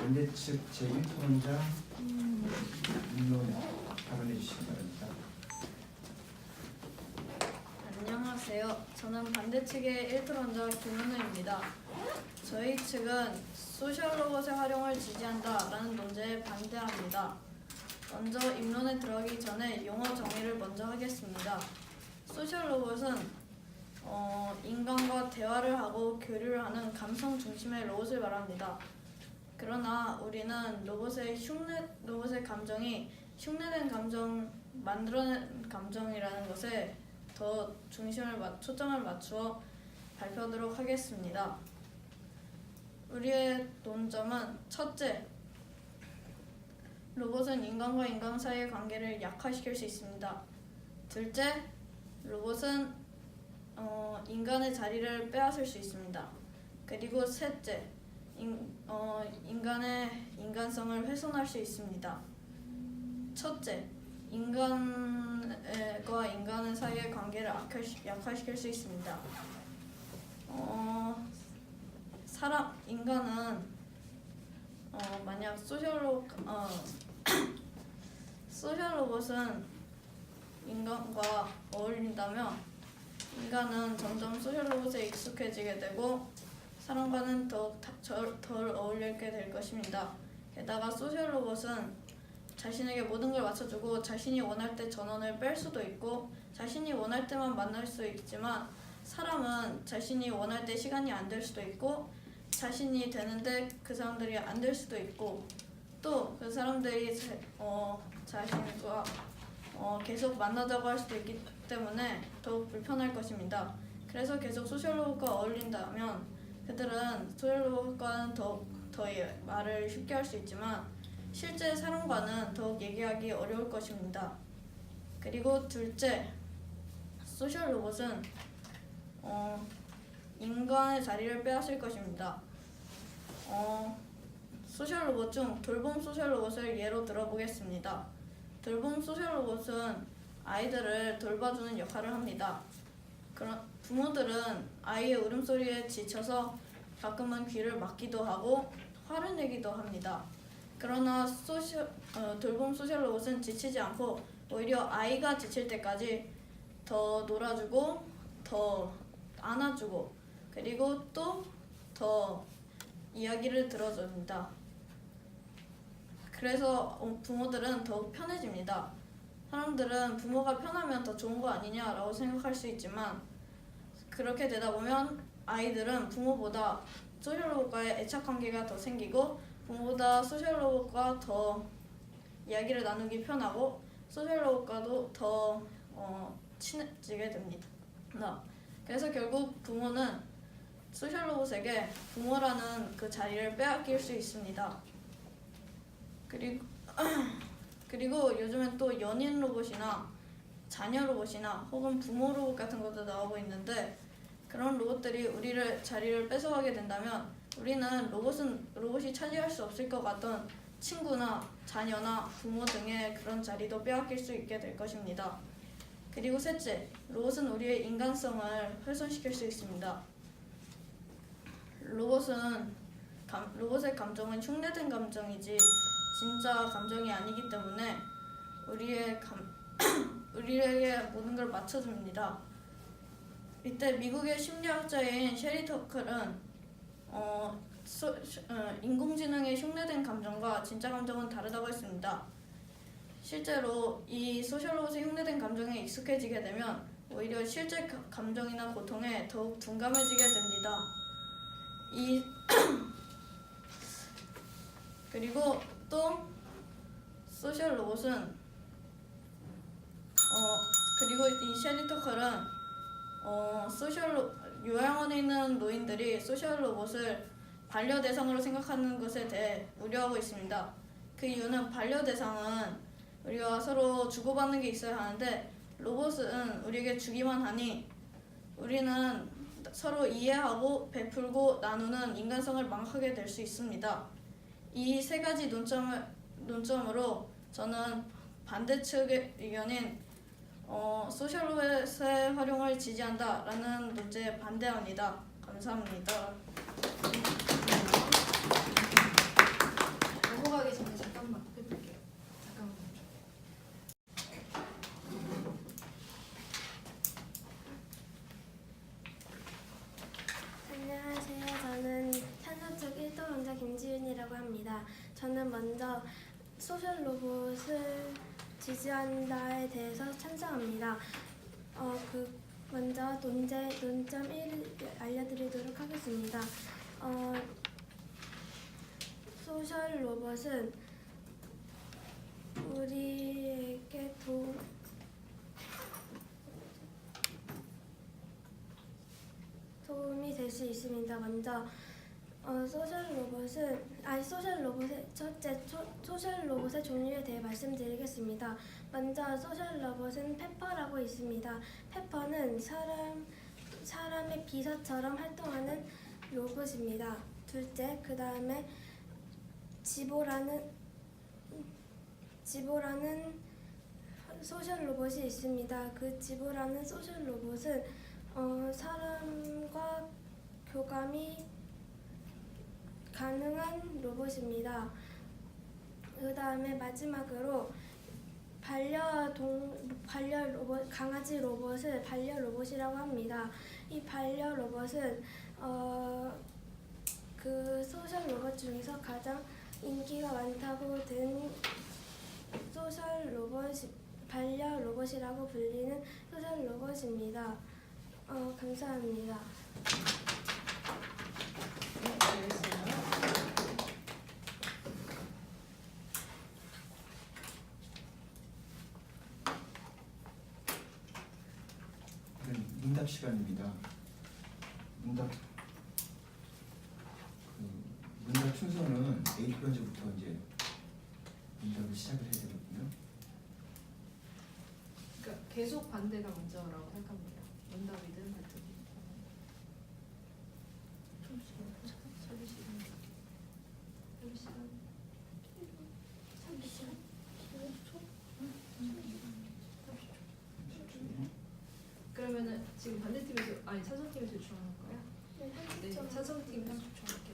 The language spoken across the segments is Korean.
반대측 제1토론자 민론 발언해 주시기 바랍니다. 안녕하세요. 저는 반대측의 1토론자 김은우입니다. 저희 측은 소셜 로봇의 활용을 지지한다라는 논제에 반대합니다. 먼저 입론에 들어가기 전에 용어 정의를 먼저 하겠습니다. 소셜 로봇은 인간과 대화를 하고 교류를 하는 감성 중심의 로봇을 말합니다. 그러나 우리는 로봇의 감정이 흉내낸 감정, 만들어낸 감정이라는 것에 더 초점을 맞추어 발표하도록 하겠습니다. 우리의 논점은 첫째, 로봇은 인간과 인간 사이의 관계를 약화시킬 수 있습니다. 둘째, 로봇은 인간의 자리를 빼앗을 수 있습니다. 그리고 셋째, 인간의 인간성을 훼손할 수 있습니다. 첫째, 인간과 인간 사이의 관계를 약화시킬 수 있습니다. 인간은 만약 소셜 로봇은 인간과 어울린다면 인간은 점점 소셜 로봇에 익숙해지게 되고 사람과는 덜 어울리게 될 것입니다. 게다가 소셜 로봇은 자신에게 모든 걸 맞춰주고 자신이 원할 때 전원을 뺄 수도 있고 자신이 원할 때만 만날 수 있지만 사람은 자신이 원할 때 시간이 안 될 수도 있고 자신이 되는데 그 사람들이 안 될 수도 있고 또 그 사람들이 자신과 계속 만나자고 할 수도 있기 때문에 더욱 불편할 것입니다. 그래서 계속 소셜 로봇과 어울린다면 그들은 소셜 로봇과는 더 말을 쉽게 할 수 있지만 실제 사람과는 더욱 얘기하기 어려울 것입니다. 그리고 둘째, 소셜 로봇은 인간의 자리를 빼앗을 것입니다. 소셜 로봇 중 돌봄 소셜 로봇을 예로 들어보겠습니다. 돌봄 소셜 로봇은 아이들을 돌봐주는 역할을 합니다. 부모들은 아이의 울음소리에 지쳐서 가끔은 귀를 막기도 하고 화를 내기도 합니다. 그러나 돌봄 소셜 로봇은 지치지 않고 오히려 아이가 지칠 때까지 더 놀아주고 더 안아주고 그리고 또 더 이야기를 들어줍니다. 그래서 부모들은 더욱 편해집니다. 사람들은 부모가 편하면 더 좋은 거 아니냐라고 생각할 수 있지만 그렇게 되다 보면 아이들은 부모보다 소셜 로봇과의 애착 관계가 더 생기고 부모보다 소셜 로봇과 더 이야기를 나누기 편하고 소셜 로봇과도 더 친해지게 됩니다. 그래서 결국 부모는 소셜 로봇에게 부모라는 그 자리를 빼앗길 수 있습니다. 그리고 요즘엔 또 연인 로봇이나 자녀 로봇이나 혹은 부모 로봇 같은 것도 나오고 있는데 그런 로봇들이 우리를 자리를 뺏어가게 된다면 우리는 로봇이 차지할 수 없을 것 같던 친구나 자녀나 부모 등의 그런 자리도 빼앗길 수 있게 될 것입니다. 그리고 셋째, 로봇은 우리의 인간성을 훼손시킬 수 있습니다. 로봇의 감정은 흉내된 감정이지 진짜 감정이 아니기 때문에 우리에게 모든 걸 맞춰줍니다. 이때 미국의 심리학자인 셰리 터클은 인공지능의 흉내된 감정과 진짜 감정은 다르다고 했습니다. 실제로 이 소셜 로봇의 흉내된 감정에 익숙해지게 되면 오히려 실제 감정이나 고통에 더욱 둔감해지게 됩니다. 그리고 또 소셜 로봇은 그리고 이 셰리 터클은 요양원에 있는 노인들이 소셜 로봇을 반려 대상으로 생각하는 것에 대해 우려하고 있습니다. 그 이유는 반려 대상은 우리가 서로 주고받는 게 있어야 하는데 로봇은 우리에게 주기만 하니 우리는 서로 이해하고 베풀고 나누는 인간성을 망각하게 될 수 있습니다. 이 세 가지 논점으로 저는 반대측의 의견인 소셜 로봇의 활용을 지지한다라는 논제에 반대합니다. 감사합니다. 하겠습니다. 저는 먼저 소셜 로봇을 지지한다에 대해서 찬성합니다. 먼저 논점 1을 알려드리도록 하겠습니다. 소셜 로봇은 우리에게 도움이 될 수 있습니다. 먼저 소셜 로봇의 종류에 대해 말씀드리겠습니다. 먼저 소셜 로봇은 페퍼라고 있습니다. 페퍼는 사람의 비서처럼 활동하는 로봇입니다. 둘째, 그 다음에 지보라는 소셜 로봇이 있습니다. 그 지보라는 소셜 로봇은 사람과 교감이 가능한 로봇입니다. 그 다음에 마지막으로 강아지 로봇을 반려 로봇이라고 합니다. 이 반려 로봇은 그 소셜 로봇 중에서 가장 인기가 많다고 된 반려 로봇이라고 불리는 소셜 로봇입니다. 감사합니다. 네, 알겠습니다. 문답 시간입니다. 문답 순서는 A 번째부터 이제 문답을 시작을 해야 되거든요. 그러니까 계속 반대가 먼저라고 생각합니다. 문답이든 발표든. 그러면은 지금 반대팀에서 아니 찬성팀에서 요청하는 거야? 네, 찬성팀 30초 할게요.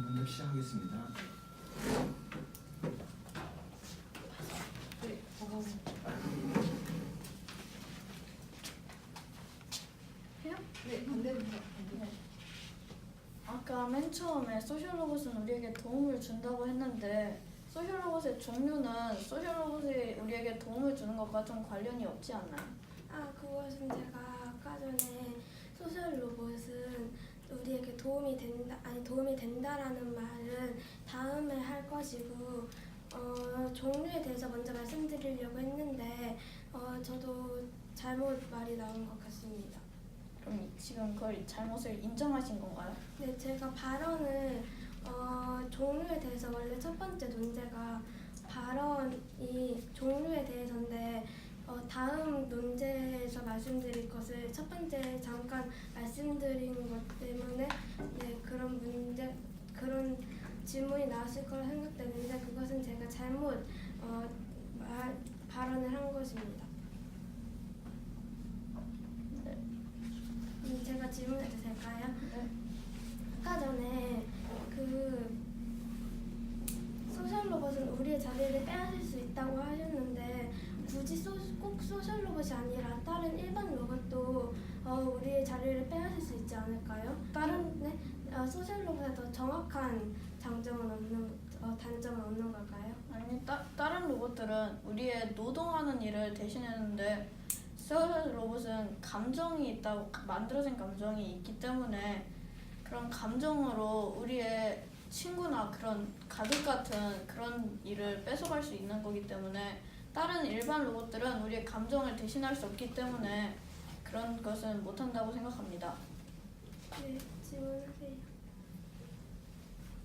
문답 시작하겠습니다. 네, 해요? 네, 반대부터. 반대. 아까 맨 처음에 소셜 로봇은 우리에게 도움을 준다고 했는데 소셜 로봇의 종류는 소셜 로봇이 우리에게 도움을 주는 것과 좀 관련이 없지 않나요? 그것은 제가 아까 전에 소셜 로봇은 우리에게 도움이 된다라는 말은 다음에 할 것이고 종류에 대해서 먼저 말씀드리려고 했는데 저도 잘못 말이 나온 것 같습니다. 그럼 지금 그걸 잘못을 인정하신 건가요? 네, 제가 발언을 종류에 대해서 원래 첫 번째 논제가 발언이 종류에 대해서인데 다음 논제에서 말씀드릴 것을 첫 번째 잠깐 말씀드린 것 때문에 그런 질문이 나왔을 거라 생각되는데 그것은 제가 잘못 발언을 한 것입니다. 네. 제가 질문해도 될까요? 네. 아까 전에 그 소셜 로봇은 우리의 자리를 빼앗을 수 있다고 하셨는데 굳이 꼭 소셜 로봇이 아니라 다른 일반 로봇도 우리의 자리를 빼앗을 수 있지 않을까요? 소셜 로봇에 더 정확한 단점은 없는 걸까요? 아니 다른 로봇들은 우리의 노동하는 일을 대신했는데 소셜 로봇은 감정이 있다고 만들어진 감정이 있기 때문에 그런 감정으로 우리의 친구나 그런 가족 같은 그런 일을 뺏어갈 수 있는 거기 때문에 다른 일반 로봇들은 우리의 감정을 대신할 수 없기 때문에 그런 것은 못한다고 생각합니다. 네, 질문하세요.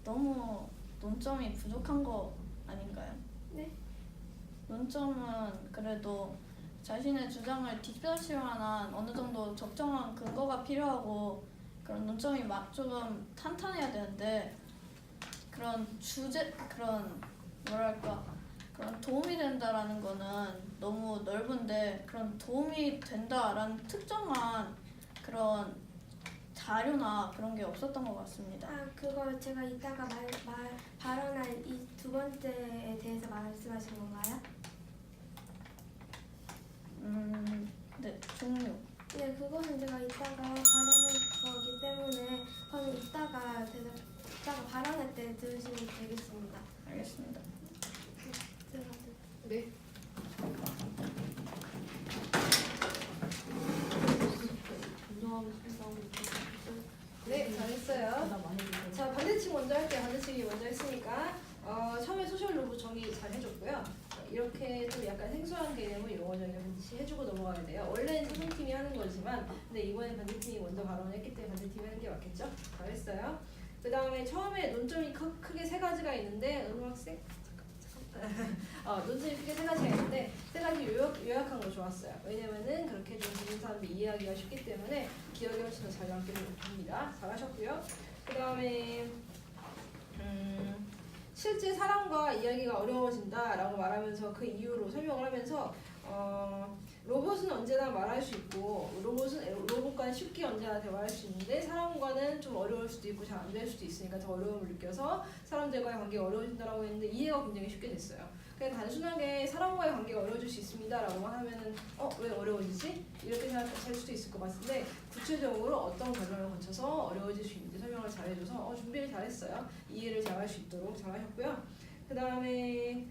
너무 논점이 부족한 거 아닌가요? 네. 논점은 그래도 자신의 주장을 뒷받칠 만한 어느 정도 적정한 근거가 필요하고 그런 논점이 조금 탄탄해야 되는데 그런 그런 뭐랄까 그런 도움이 된다라는 거는 너무 넓은데 그런 도움이 된다라는 특정한 그런 자료나 그런 게 없었던 것 같습니다. 그걸 제가 이따가 발언할 이 두 번째에 대해서 말씀하신 건가요? 네, 종류. 네, 그거는 제가 이따가 발언할 거기 때문에 그건 이따가 발언할 때 들으시면 되겠습니다. 알겠습니다. 네. 네, 잘했어요. 자, 반대측 먼저 할게요. 반대측이 먼저 했으니까 처음에 소셜 로봇 정의 잘 해줬고요. 이렇게 좀 약간 생소한 개념을 용어 정의 반드시 해주고 넘어가야 돼요. 원래는 소송팀이 하는 거지만 근데 이번엔 반대팀이 먼저 발언했기 때문에 반대팀이 하는 게 맞겠죠? 잘했어요. 그 다음에 처음에 논점이 크게 세 가지가 있는데 음악생? 논점이 크게 세 가지가 있는데 세 가지 요약한 거 좋았어요. 왜냐면은 그렇게 좀 듣는 사람들이 이해하기가 쉽기 때문에 기억에 훨씬 더 잘 남게 됩니다. 잘하셨고요. 그 다음에 실제 사람과 이야기가 어려워진다라고 말하면서 그 이유로 설명을 하면서 로봇은 언제나 말할 수 있고 로봇과는 쉽게 언제나 대화할 수 있는데 사람과는 좀 어려울 수도 있고 잘 안 될 수도 있으니까 더 어려움을 느껴서 사람들과의 관계가 어려워진다라고 했는데 이해가 굉장히 쉽게 됐어요. 그냥 단순하게 사람과의 관계가 어려워질 수 있습니다라고만 하면은 왜 어려워지지? 이렇게 생각할 수도 있을 것 같은데 구체적으로 어떤 과정을 거쳐서 어려워질 수 있는지 설명을 잘해줘서 준비를 잘했어요. 이해를 잘할 수 있도록 잘하셨고요. 그 다음에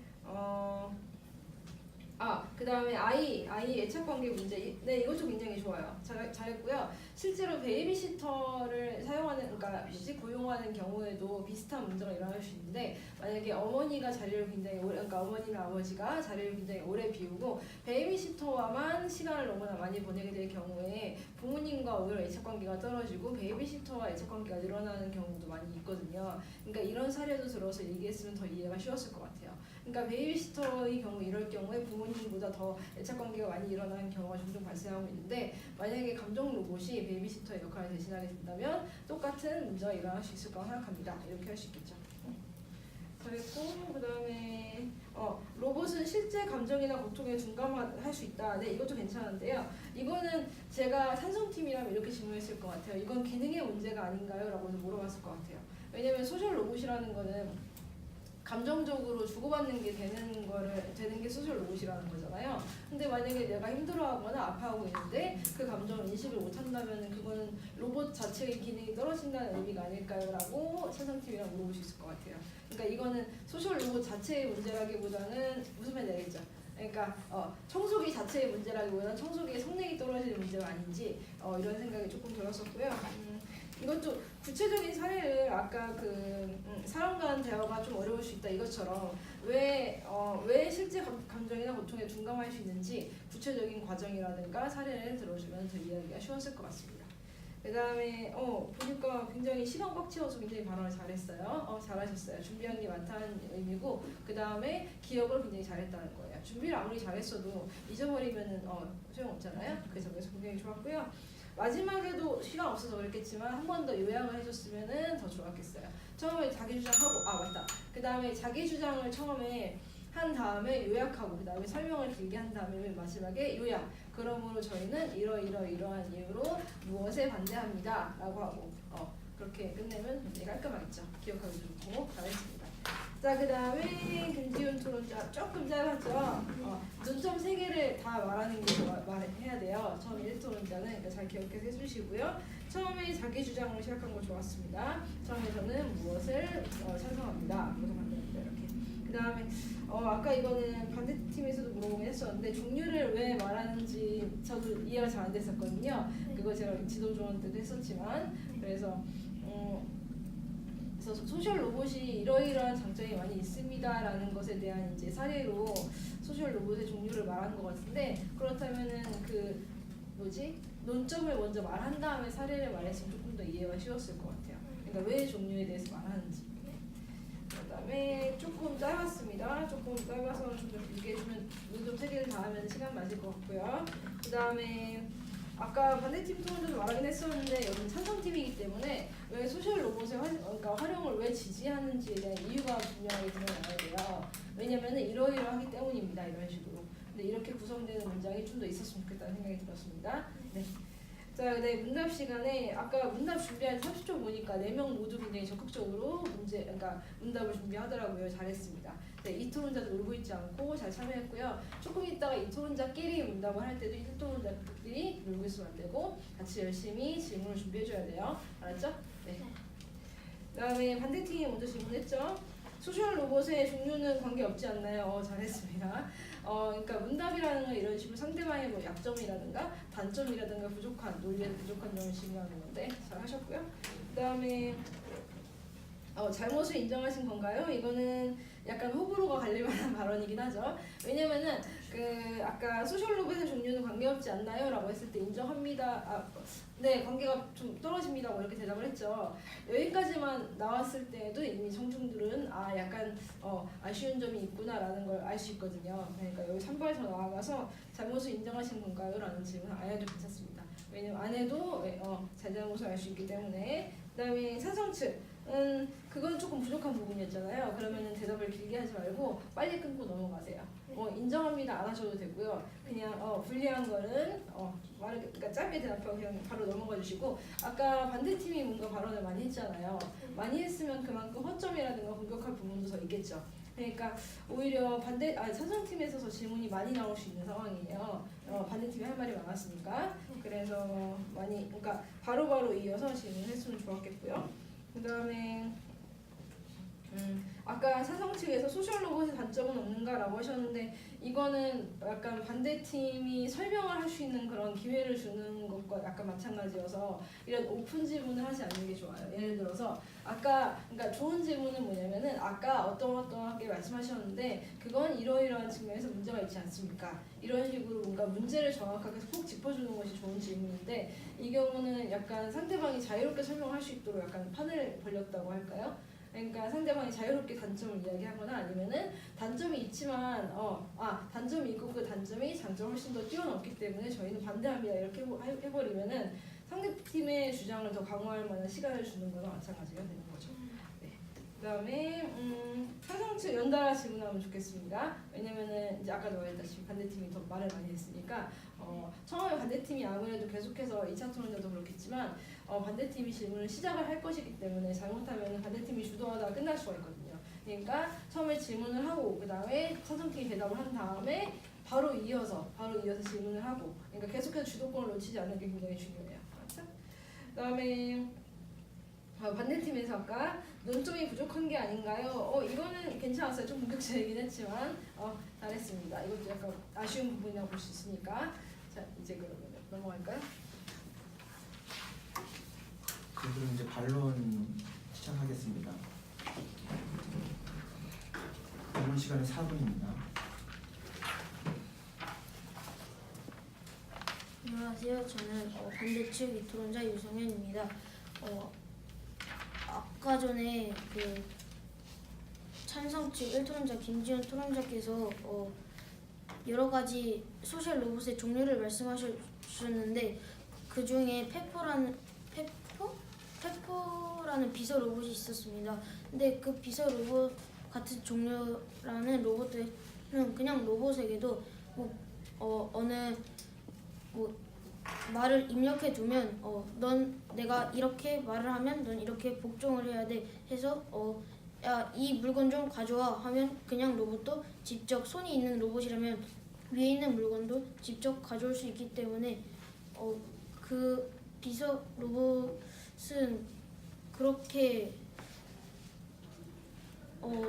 그 다음에 아이 애착관계 문제. 네, 이것도 굉장히 좋아요. 잘했고요. 실제로 베이비시터를 그러니까 고용하는 경우에도 비슷한 문제가 일어날 수 있는데 만약에 어머니가 자리를 굉장히 오래, 그러니까 어머니나 아버지가 자리를 굉장히 오래 비우고 베이비시터와만 시간을 너무나 많이 보내게 될 경우에 부모님과 오히려 애착관계가 떨어지고 베이비시터와 애착관계가 늘어나는 경우도 많이 있거든요. 그러니까 이런 사례도 들어서 얘기했으면 더 이해가 쉬웠을 것 같아요. 그러니까 베이비시터의 경우 이럴 경우에 부모님보다 더 애착관계가 많이 일어나는 경우가 종종 발생하고 있는데 만약에 감정 로봇이 베이비시터의 역할을 대신하게 된다면 똑같은 문제가 일어날 수 있을 거라고 생각합니다. 이렇게 할 수 있겠죠. 잘했고 그 다음에 로봇은 실제 감정이나 고통에 둔감할 수 있다. 네, 이것도 괜찮은데요. 이거는 제가 산성팀이라면 이렇게 질문했을 것 같아요. 이건 기능의 문제가 아닌가요? 라고 물어봤을 것 같아요. 왜냐면 소셜 로봇이라는 거는 감정적으로 주고받는 게 되는 게 소셜 로봇이라는 거잖아요. 근데 만약에 내가 힘들어하거나 아파하고 있는데 그 감정을 인식을 못한다면 그거는 로봇 자체의 기능이 떨어진다는 의미가 아닐까요? 라고 찬성팀이랑 물어볼 수 있을 것 같아요. 그러니까 이거는 소셜 로봇 자체의 문제라기보다는 무슨 말인지 알겠죠? 그러니까 청소기 자체의 문제라기보다는 청소기의 성능이 떨어지는 문제가 아닌지 이런 생각이 조금 들었었고요. 이것도 구체적인 사례를 아까 사람과는 대화가 좀 어려울 수 있다 이것처럼 왜 실제 감정이나 고통에 둔감할 수 있는지 구체적인 과정이라든가 사례를 들어주면 더 이해하기가 쉬웠을 것 같습니다. 그 다음에 보니까 굉장히 시간 꽉 채워서 굉장히 발언을 잘했어요. 잘하셨어요. 준비한 게 많다는 의미고 그 다음에 기억을 굉장히 잘했다는 거예요. 준비를 아무리 잘했어도 잊어버리면은 소용없잖아요. 그래서 굉장히 좋았고요. 마지막에도 시간 없어서 그랬겠지만 한 번 더 요약을 해줬으면 더 좋았겠어요. 처음에 자기 주장하고 맞다. 그 다음에 자기 주장을 처음에 한 다음에 요약하고 그 다음에 설명을 길게 한 다음에 맨 마지막에 요약. 그러므로 저희는 이러한 이유로 무엇에 반대합니다. 라고 하고 그렇게 끝내면 굉장히 깔끔하겠죠. 기억하기도 좋고 잘했습니다. 자, 그 다음에 금지운 토론자 조금 짧았죠. 논점 3개를 다 말하는 게 해야 돼요. 처음에 1토론자는 그러니까 잘 기억해서 해주시고요. 처음에 자기 주장으로 시작한 거 좋았습니다. 처음에 저는 무엇을 찬성합니다. 무엇을 반대합니다. 이렇게. 그 다음에 아까 이거는 반대팀에서도 물어보긴 했었는데 종류를 왜 말하는지 저도 이해가 잘 안 됐었거든요. 그거 제가 지도 조언 때도 했었지만 그래서 소셜 로봇이 이러이러한 장점이 많이 있습니다라는 것에 대한 이제 사례로 소셜 로봇의 종류를 말한 것 같은데 그렇다면은 논점을 먼저 말한 다음에 사례를 말했으면 조금 더 이해가 쉬웠을 것 같아요. 그러니까 왜 종류에 대해서 말하는지. 그다음에 조금 짧았습니다. 조금 짧아서 좀 더 길게 해주면 좀 3개를 다 하면 시간 맞을 것 같고요. 그다음에 아까 반대팀 토론도 말하긴 했었는데 여기는 찬성팀이기 때문에 왜 소셜 로봇의 그러니까 활용을 왜 지지하는지에 대한 이유가 분명하게 드러나야 돼요. 왜냐면은 이러이러하기 때문입니다. 이런 식으로. 근데 이렇게 구성되는 문장이 좀 더 있었으면 좋겠다는 생각이 들었습니다. 네. 자, 네, 문답 시간에 아까 문답 준비할 30초 보니까 4명 모두 굉장히 적극적으로 그러니까 문답을 준비하더라고요. 잘했습니다. 네, 이토론자도 놀고 있지 않고 잘 참여했고요. 조금 있다가 이토론자끼리 문답을 할 때도 이토론자들이 놀고 있으면 안 되고 같이 열심히 질문을 준비해줘야 돼요. 알았죠? 네. 그다음에 반대팀이 먼저 질문했죠. 소셜 로봇의 종류는 관계없지 않나요? 잘했습니다. 그러니까 문답이라는 건 이런 식으로 상대방의 뭐 약점이라든가 단점이라든가 부족한 논리에서 부족한 점을 질문하는 건데 잘 하셨고요. 그다음에 잘못을 인정하신 건가요? 이거는 약간 호불호가 갈릴 만한 발언이긴 하죠. 왜냐면은 아까 소셜 로봇의 종류는 관계없지 않나요? 라고 했을 때 인정합니다. 네, 관계가 좀 떨어집니다. 뭐 이렇게 대답을 했죠. 여기까지만 나왔을 때도 이미 청중들은 약간 아쉬운 점이 있구나라는 걸 알 수 있거든요. 그러니까 여기 3발 더 나아가서 잘못을 인정하신 건가요? 라는 질문 안 해도 괜찮습니다. 왜냐면 안 해도 잘잘못을 알 수 있기 때문에. 그다음에 찬성측 그건 조금 부족한 부분이었잖아요. 그러면은 대답을 길게 하지 말고 빨리 끊고 넘어가세요. 인정합니다 안 하셔도 되고요. 그냥 불리한 거는 그러니까 짧게 대답하고 그냥 바로 넘어가 주시고, 아까 반대팀이 뭔가 발언을 많이 했잖아요. 많이 했으면 그만큼 허점이라든가 공격할 부분도 더 있겠죠. 그러니까 오히려 찬성팀에서 더 질문이 많이 나올 수 있는 상황이에요. 반대팀이 할 말이 많았으니까. 그래서 그러니까 바로바로 이어서 질문했으면 좋았겠고요. 그다음에 아까 찬성 측에서 소셜 로봇의 단점은 없는가라고 하셨는데, 이거는 약간 반대팀이 설명을 할 수 있는 그런 기회를 주는 것과 약간 마찬가지여서 이런 오픈 질문을 하지 않는 게 좋아요. 예를 들어서 그러니까 좋은 질문은 뭐냐면은 아까 어떠하게 말씀하셨는데 그건 이러이러한 측면에서 문제가 있지 않습니까? 이런 식으로 뭔가 문제를 정확하게 꼭 짚어주는 것이 좋은 질문인데, 이 경우는 약간 상대방이 자유롭게 설명할 수 있도록 약간 판을 벌렸다고 할까요? 그러니까 상대방이 자유롭게 단점을 이야기하거나 아니면은 단점이 있지만 단점이 있고 그 단점이 장점을 훨씬 더 뛰어넘기 때문에 저희는 반대합니다 이렇게 해버리면은 상대팀의 주장을 더 강화할 만한 시간을 주는 거나 마찬가지가 되는 거죠. 네. 그다음에 찬성측 연달아 질문하면 좋겠습니다. 왜냐면은 이제 아까도 말했다시피 반대팀이 더 말을 많이 했으니까 처음에 반대팀이 아무래도 계속해서 2차 토론자도 그렇겠지만 반대팀이 질문을 시작을 할 것이기 때문에 잘못하면 반대팀이 주도하다가 끝날 수가 있거든요. 그러니까 처음에 질문을 하고 그 다음에 찬성팀이 대답을 한 다음에 바로 이어서 질문을 하고, 그러니까 계속해서 주도권을 놓치지 않는 게 굉장히 중요해요. 맞죠? 그 다음에 반대팀에서 아까 논점이 부족한 게 아닌가요? 이거는 괜찮았어요. 좀 공격적이긴 했지만 잘했습니다. 이것도 약간 아쉬운 부분이라고 볼 수 있으니까. 자, 이제 그러면 넘어갈까요? 그럼 이제 반론 시작하겠습니다. 반론 시간은 4분입니다. 안녕하세요. 저는 반대측 이토론자 유성현입니다. 아까 전에 그 찬성측 1토론자 김지현 토론자께서 여러 가지 소셜 로봇의 종류를 말씀하셨는데, 그 중에 페퍼라는 비서 로봇이 있었습니다. 근데 그 비서 로봇 같은 종류라는 로봇들은 그냥 로봇에게도 말을 입력해 두면 내가 이렇게 말을 하면 넌 이렇게 복종을 해야 돼 해서 야, 이 물건 좀 가져와 하면 그냥 로봇도 직접, 손이 있는 로봇이라면 위에 있는 물건도 직접 가져올 수 있기 때문에 그 비서 로봇은 그렇게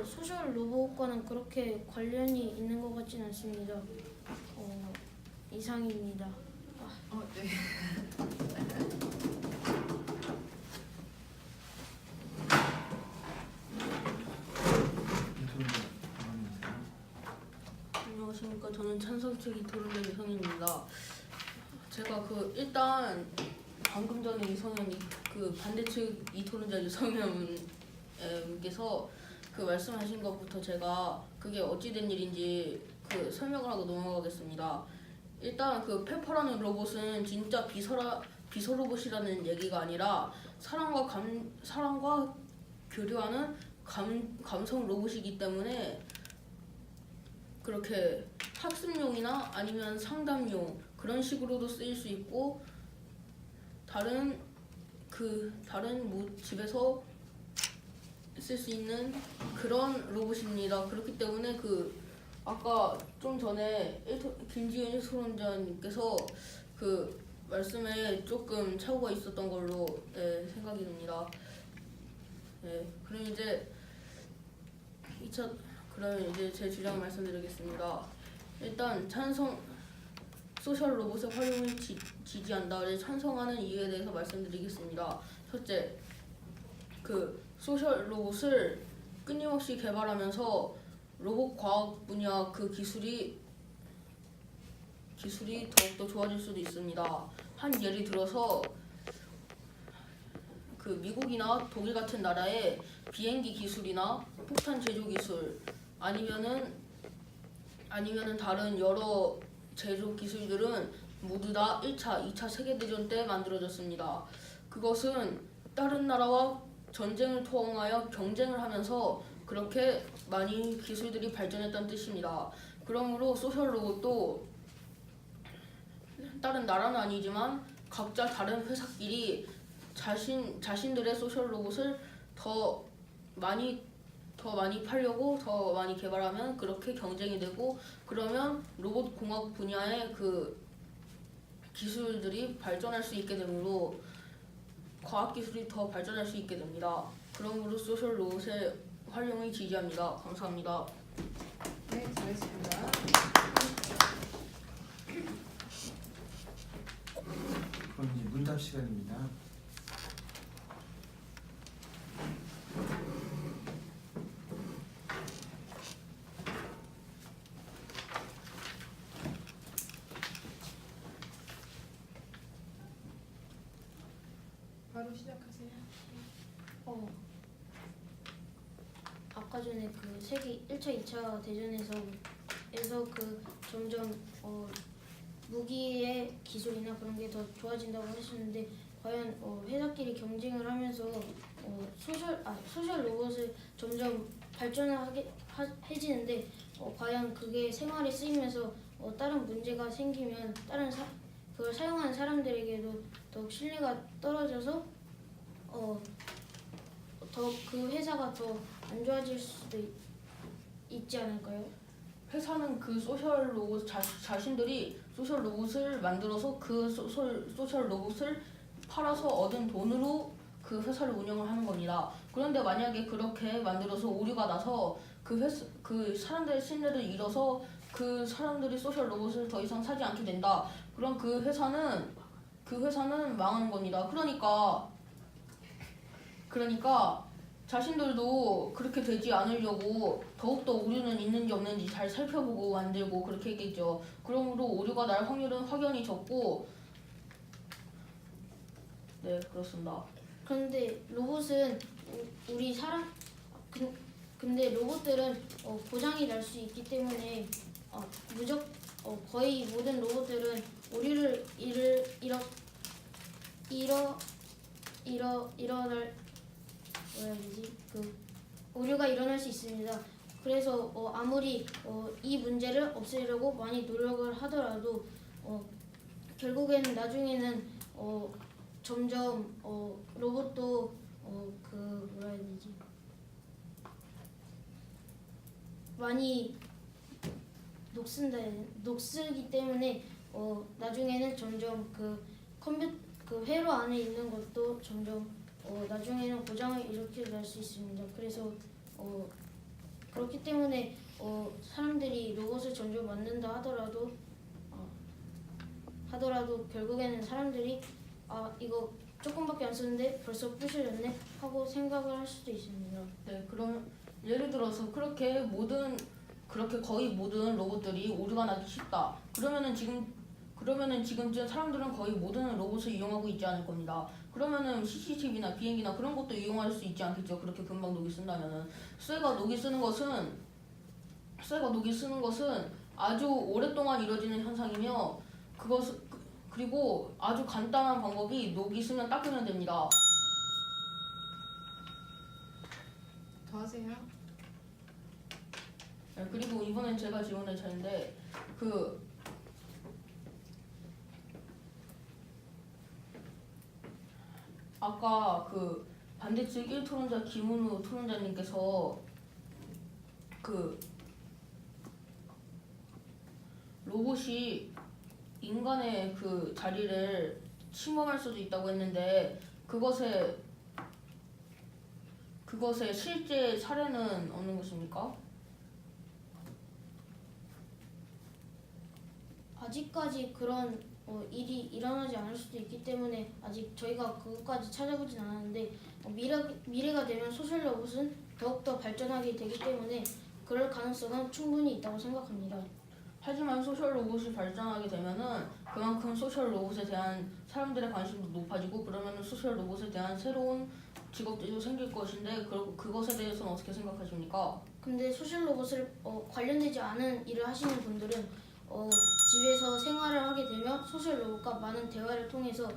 소셜 로봇과는 그렇게 관련이 있는 것 같지는 않습니다. 이상입니다. 네. 안녕하십니까. 저는 찬성측 이토론자 유성현입니다. 제가 일단 방금 전에 반대측 이토론자 유성현께서 그 말씀하신 것부터 제가 그게 어찌된 일인지 그 설명을 하고 넘어가겠습니다. 일단 그 페퍼라는 로봇은 진짜 비서 로봇이라는 얘기가 아니라 사람과 교류하는 감성 로봇이기 때문에 그렇게 학습용이나 아니면 상담용 그런 식으로도 쓰일 수 있고 다른 집에서 쓸 수 있는 그런 로봇입니다. 그렇기 때문에 아까 좀 전에 김지윤 해설위원님께서 그 말씀에 조금 착오가 있었던 걸로 생각이 듭니다. 그럼 이제 제 주장 말씀드리겠습니다. 일단 소셜 로봇의 활용을 지지한다. 찬성하는 이유에 대해서 말씀드리겠습니다. 첫째, 소셜 로봇을 끊임없이 개발하면서 로봇 과학 분야 기술이 더욱더 좋아질 수도 있습니다. 한 예를 들어서 미국이나 독일 같은 나라의 비행기 기술이나 폭탄 제조 기술 아니면은 다른 여러 제조 기술들은 모두 다 1차, 2차 세계대전 때 만들어졌습니다. 그것은 다른 나라와 전쟁을 통하여 경쟁을 하면서 그렇게 많이 기술들이 발전했다는 뜻입니다. 그러므로 소셜 로봇도 다른 나라는 아니지만 각자 다른 회사끼리 자신들의 소셜 로봇을 더 많이 팔려고 더 많이 개발하면 그렇게 경쟁이 되고 그러면 로봇 공학 분야의 기술들이 발전할 수 있게 되므로 과학 기술이 더 발전할 수 있게 됩니다. 그러므로 소셜 로봇의 활용을 지지합니다. 감사합니다. 네, 잘했습니다. 그럼 이제 문답 시간입니다. 바로 시작하세요. 아까 전에 세계 1차, 2차 대전에서 점점 무기의 기술이나 그런 게 더 좋아진다고 하시는데 과연 회사끼리 경쟁을 하면서 소셜 로봇을 점점 발전을 해지는데 과연 그게 생활에 쓰이면서 다른 문제가 생기면 그걸 사용하는 사람들에게도 더욱 신뢰가 떨어져서 더 그 회사가 더 안 좋아질 수도 있지 않을까요? 회사는 소셜 로봇 자신들이 소셜 로봇을 만들어서 소셜 로봇을 팔아서 얻은 돈으로 그 회사를 운영을 하는 겁니다. 그런데 만약에 그렇게 만들어서 오류가 나서 그 사람들의 신뢰를 잃어서 그 사람들이 소셜 로봇을 더 이상 사지 않게 된다. 그럼 그 회사는 망하는 겁니다. 그러니까 자신들도 그렇게 되지 않으려고 더욱더 오류는 있는지 없는지 잘 살펴보고 만들고 그렇게 했겠죠. 그러므로 오류가 날 확률은 확연히 적고 네, 그렇습니다. 그런데 로봇은 근데 로봇들은 고장이 날 수 있기 때문에 거의 모든 로봇들은 오류를 오류가 일어날 수 있습니다. 그래서 아무리 이 문제를 없애려고 많이 노력을 하더라도 결국에는 나중에는 점점 로봇도 많이 녹슬기 때문에 나중에는 점점 회로 안에 있는 것도 점점 나중에는 고장을 일으켜 날 수 있습니다. 그래서 그렇기 때문에 사람들이 로봇을 점점 만든다 하더라도 결국에는 사람들이 이거 조금밖에 안 쓰는데 벌써 부실했네 하고 생각을 할 수도 있습니다. 네, 그럼 예를 들어서 그렇게 거의 모든 로봇들이 오류가 나기 쉽다. 그러면은 지금 그러면은 지금쯤 사람들은 거의 모든 로봇을 이용하고 있지 않을 겁니다. 그러면은 CCTV나 비행기나 그런 것도 이용할 수 있지 않겠죠. 그렇게 금방 녹이 쓴다면은 쇠가 녹이 쓰는 것은 아주 오랫동안 이루어지는 현상이며 그리고 아주 간단한 방법이 녹이 쓰면 닦으면 됩니다. 더 하세요. 네, 그리고 이번엔 제가 질문할 차례인데 아까 반대측 1토론자 김은우 토론자님께서 로봇이 인간의 자리를 침범할 수도 있다고 했는데 그것의 실제 사례는 없는 것입니까? 아직까지 그런 일이 일어나지 않을 수도 있기 때문에 아직 저희가 그것까지 찾아보진 않았는데 미래가 되면 소셜 로봇은 더욱더 발전하게 되기 때문에 그럴 가능성은 충분히 있다고 생각합니다. 하지만 소셜 로봇이 발전하게 되면은 그만큼 소셜 로봇에 대한 사람들의 관심도 높아지고 그러면은 소셜 로봇에 대한 새로운 직업들도 생길 것인데 그것에 대해서는 어떻게 생각하십니까? 근데 소셜 로봇을 관련되지 않은 일을 하시는 분들은 집에서 생활을 하게 되면 소셜 로봇과 많은 대화를 통해서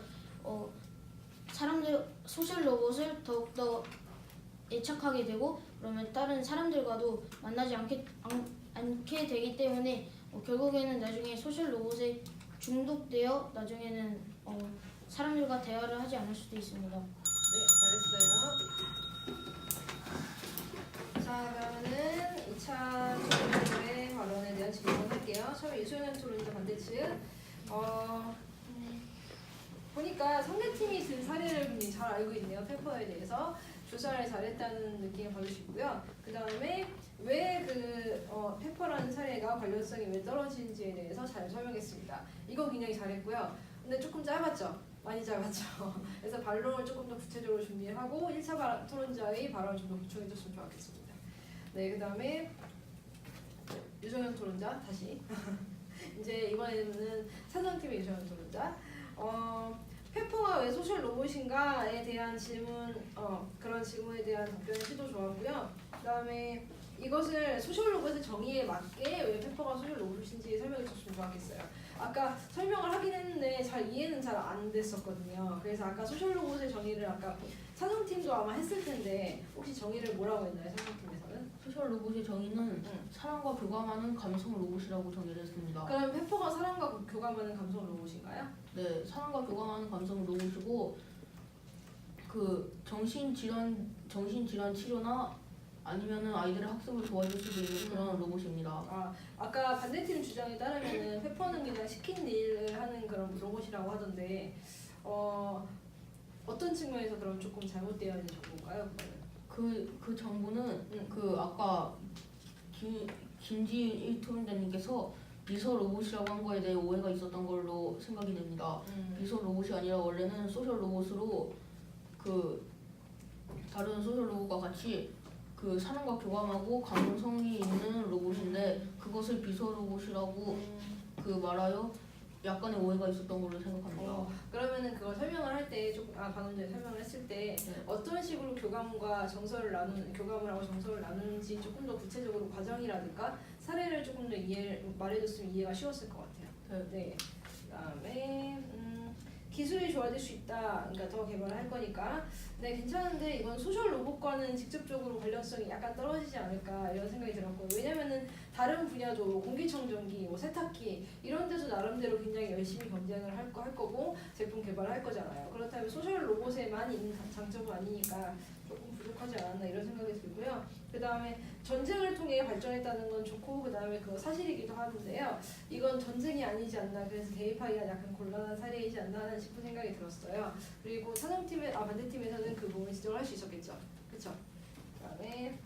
소셜 로봇을 더욱더 애착하게 되고 그러면 다른 사람들과도 만나지 않게 되기 때문에 결국에는 나중에 소셜 로봇에 중독되어 나중에는 사람들과 대화를 하지 않을 수도 있습니다. 네, 잘했어요. 자, 그러면은 2차 토론의 발언에 대한 질문을 할게요. 처음에 유소년 토론자 반대측. 보니까 상대팀이 든 사례를 굉장히 잘 알고 있네요. 페퍼에 대해서 조사를 잘했다는 느낌을 받을 수 있고요. 그 다음에 왜 페퍼라는 사례가 관련성이 왜 떨어지는지에 대해서 잘 설명했습니다. 이거 굉장히 잘했고요. 근데 조금 짧았죠? 많이 짧았죠. 그래서 반론을 조금 더 구체적으로 준비하고 1차 토론자의 발언을 좀 더 구청해줬으면 좋겠습니다. 네, 그 다음에 유정현 토론자 다시 이제 이번에는 사전팀의 유정현 토론자. 페퍼가 왜 소셜 로봇인가에 대한 질문, 그런 질문에 대한 답변의 시도 좋았고요. 그 다음에 이것을 소셜 로봇의 정의에 맞게 왜 페퍼가 소셜 로봇인지 설명해 줬으면 좋았겠어요. 아까 설명을 하긴 했는데 이해는 잘 안 됐었거든요. 그래서 아까 소셜 로봇의 정의를 아까 사정팀도 아마 했을 텐데 혹시 정의를 뭐라고 했나요? 사정팀에서는? 소셜 로봇의 정의는 사람과 교감하는 감성 로봇이라고 정의를 했습니다. 그럼 페퍼가 사람과 교감하는 감성 로봇인가요? 네, 사람과 교감하는 감성 로봇이고 정신질환 치료나 아니면은 아이들의 학습을 도와줄 수도 있는 그런 로봇입니다. 아까 반대팀 주장에 따르면은 페퍼는 그냥 시킨 일을 하는 그런 로봇이라고 하던데 어떤 측면에서 그럼 조금 잘못되어 있는 정보인가요? 그 정보는 아까 김지일 토론자님께서 비서 로봇이라고 한 거에 대해 오해가 있었던 걸로 생각이 됩니다. 비서 로봇이 아니라 원래는 소셜 로봇으로 다른 소셜 로봇과 같이 사람과 교감하고 감성이 있는 로봇인데 그것을 비서 로봇이라고 말하여 약간의 오해가 있었던 걸로 생각합니다. 그러면은 그걸 설명을 할 때 조금 방금 전에 설명을 했을 때 어떤 식으로 교감을 하고 정서를 나누는지 조금 더 구체적으로 과정이라든가 사례를 조금 더 말해줬으면 이해가 쉬웠을 것 같아요. 네. 그다음에 기술이 좋아질 수 있다. 그러니까 더 개발을 할 거니까. 네, 괜찮은데 이건 소셜 로봇과는 직접적으로 관련성이 약간 떨어지지 않을까 이런 생각이 들었고요. 왜냐면은 다른 분야도 공기청정기, 세탁기 이런 데서 나름대로 굉장히 열심히 경쟁을 할 거고 제품 개발을 할 거잖아요. 그렇다면 소셜 로봇에만 있는 장점은 아니니까 조금 부족하지 않았나 이런 생각이 들고요. 그 다음에 전쟁을 통해 발전했다는 건 좋고 그 다음에 그거 사실이기도 하는데요. 이건 전쟁이 아니지 않나 그래서 대입하기가 약간 곤란한 사례이지 않나 싶은 생각이 들었어요. 그리고 반대팀에서는 그 부분을 지적을 할 수 있었겠죠. 그렇죠? 그 다음에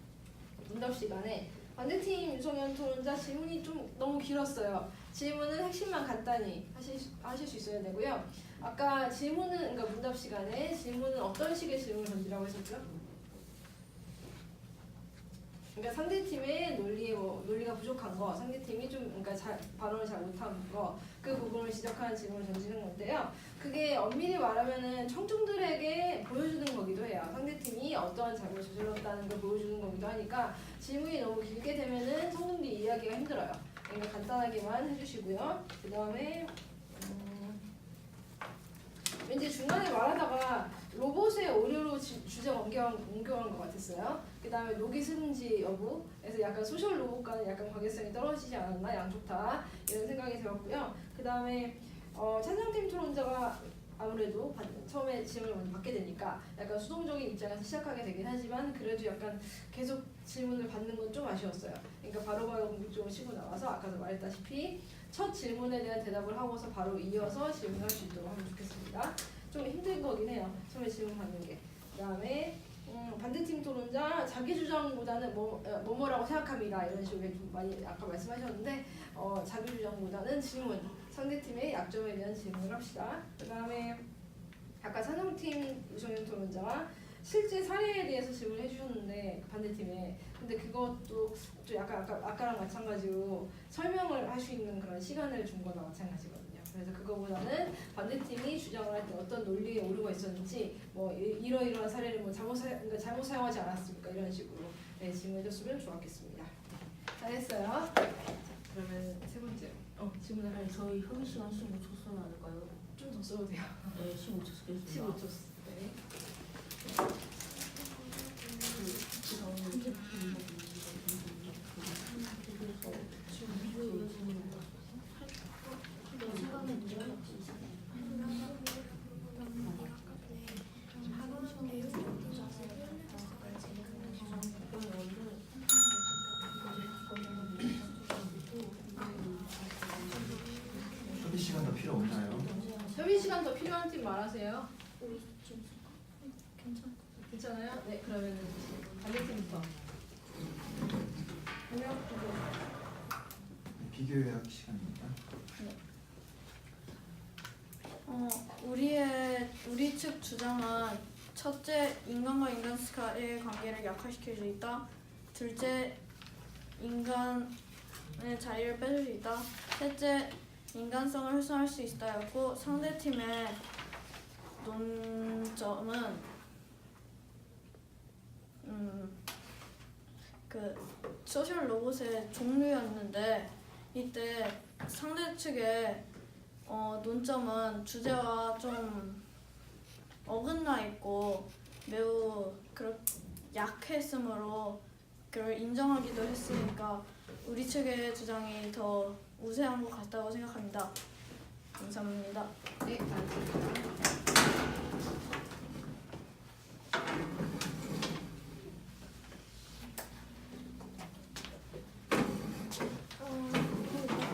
문답 시간에 반대팀 유성현 토론자 질문이 좀 너무 길었어요. 질문은 핵심만 간단히 하실 수 있어야 되고요. 아까 그러니까 문답 시간에 질문은 어떤 식의 질문을 던지라고 했었죠? 그러니까 상대 팀의 논리가 부족한 거, 상대 팀이 좀 그러니까 발언을 잘 못한 거, 그 부분을 지적하는 질문을 던지는 건데요. 그게 엄밀히 말하면은 청중들에게 보여주는 거기도 해요. 상대 팀이 어떠한 잘못을 저질렀다는 걸 보여주는 거기도 하니까 질문이 너무 길게 되면은 청중들이 이해하기가 힘들어요. 그러니까 간단하게만 해주시고요. 그 다음에 왠지 중간에 말하다가 로봇의 오류로 주제 옮겨간 것 같았어요. 그 다음에 녹이 쓰는지 여부에서 약간 소셜 로봇과는 약간 관계성이 떨어지지 않았나, 양쪽 다 이런 생각이 들었고요. 그 다음에 찬성팀 토론자가 아무래도 처음에 질문을 먼저 받게 되니까 약간 수동적인 입장에서 시작하게 되긴 하지만 그래도 약간 계속 질문을 받는 건 좀 아쉬웠어요. 그러니까 바로바로 궁극적으로 치고 나와서 아까도 말했다시피 첫 질문에 대한 대답을 하고서 바로 이어서 질문할 수 있도록 하면 좋겠습니다. 좀 힘든 거긴 해요. 처음에 질문 받는 게. 그 다음에 반대팀 토론자 자기 주장보다는 뭐뭐라고 생각합니다. 이런 식으로 좀 많이 아까 말씀하셨는데 자기 주장보다는 질문, 상대팀의 약점에 대한 질문을 합시다. 그 다음에 아까 찬성팀 유성윤 토론자가 실제 사례에 대해서 질문을 해주셨는데 반대팀에 근데 그것도 좀 약간 아까랑 마찬가지로 설명을 할 수 있는 그런 시간을 준 거나 마찬가지거든요. 그래서 그거보다는 반대팀이 주장을 할 때 어떤 논리에 오류가 있었는지 뭐 이러이러한 사례를 뭐 잘못 사용하지 않았습니까? 이런 식으로 질문해줬으면 좋았겠습니다. 잘했어요. 자, 그러면 세 번째 질문을 아니, 저희 협의 시간 15초 쓰면 안 될까요? 좀 더 써도 돼요. 네, 15초 쓰겠습니다. 15초. 네. 협의 시간 더 필요 없나요? 협의 시간 더 필요한 팀 말하세요. 괜찮아요? 네, 그러면 반대팀부터. 비교 요약 시간입니다. 우리 측 주장은 첫째, 인간과 인간 사이의 관계를 약화시킬 수 있다. 둘째, 인간의 자리를 뺏을 수 있다. 셋째, 인간성을 훼손할 수 있다였고 상대팀의 논점은 그 소셜 로봇의 종류였는데 이때 상대 측의 논점은 주제와 좀 어긋나 있고 매우 약했으므로 그걸 인정하기도 했으니까 우리 측의 주장이 더 우세한 것 같다고 생각합니다. 감사합니다. 네, 알겠습니다.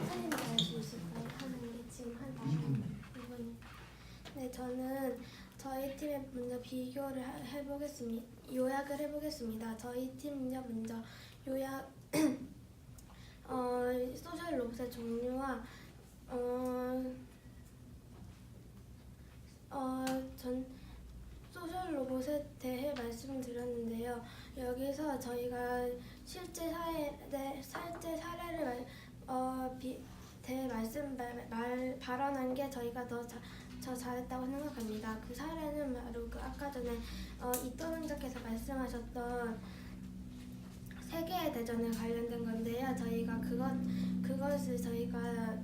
선생님 알수 있을까요? 하는 게 지금 한 2분. 네, 저는 저희 팀의 먼저 비교를 요약을 해보겠습니다. 저희 팀 먼저 요약 소셜 로봇의 종류와 전 소셜 로봇에 대해 말씀드렸는데요. 여기서 저희가 실제 사례를 발언한 게 저희가 더 잘했다고 생각합니다. 그 사례는 바로 그 아까 전에 이 토론자께서 말씀하셨던 세계의 대전에 관련된 건데요. 저희가 그것을 저희가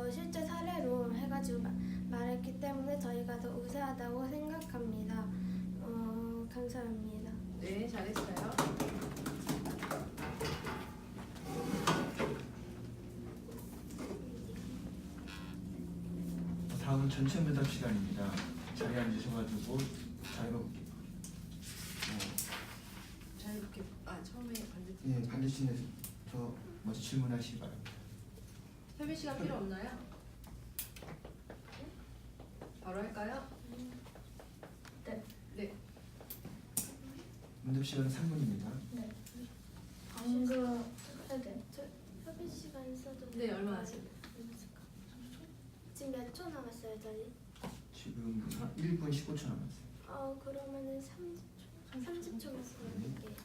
실제 사례로 해가지고 말했기 때문에 저희가 더 우세하다고 생각합니다. 감사합니다. 네, 잘했어요. 다음은 전체 면담 시간입니다. 자리에 앉으셔가지고 자유롭게 자유롭게 처음에 반대팀. 예, 반대팀에서 먼저 질문하시기 바랍니다. 협의 시간 필요 없나요? 바로 할까요? 네. 면담 시간은 3분입니다. 방금 협의 시간 있어도 네, 얼마나 하세요? 지금 몇 초 남았어요, 저희? 지금 1분 15초 남았어요. 그러면은 30초 말씀드릴게요.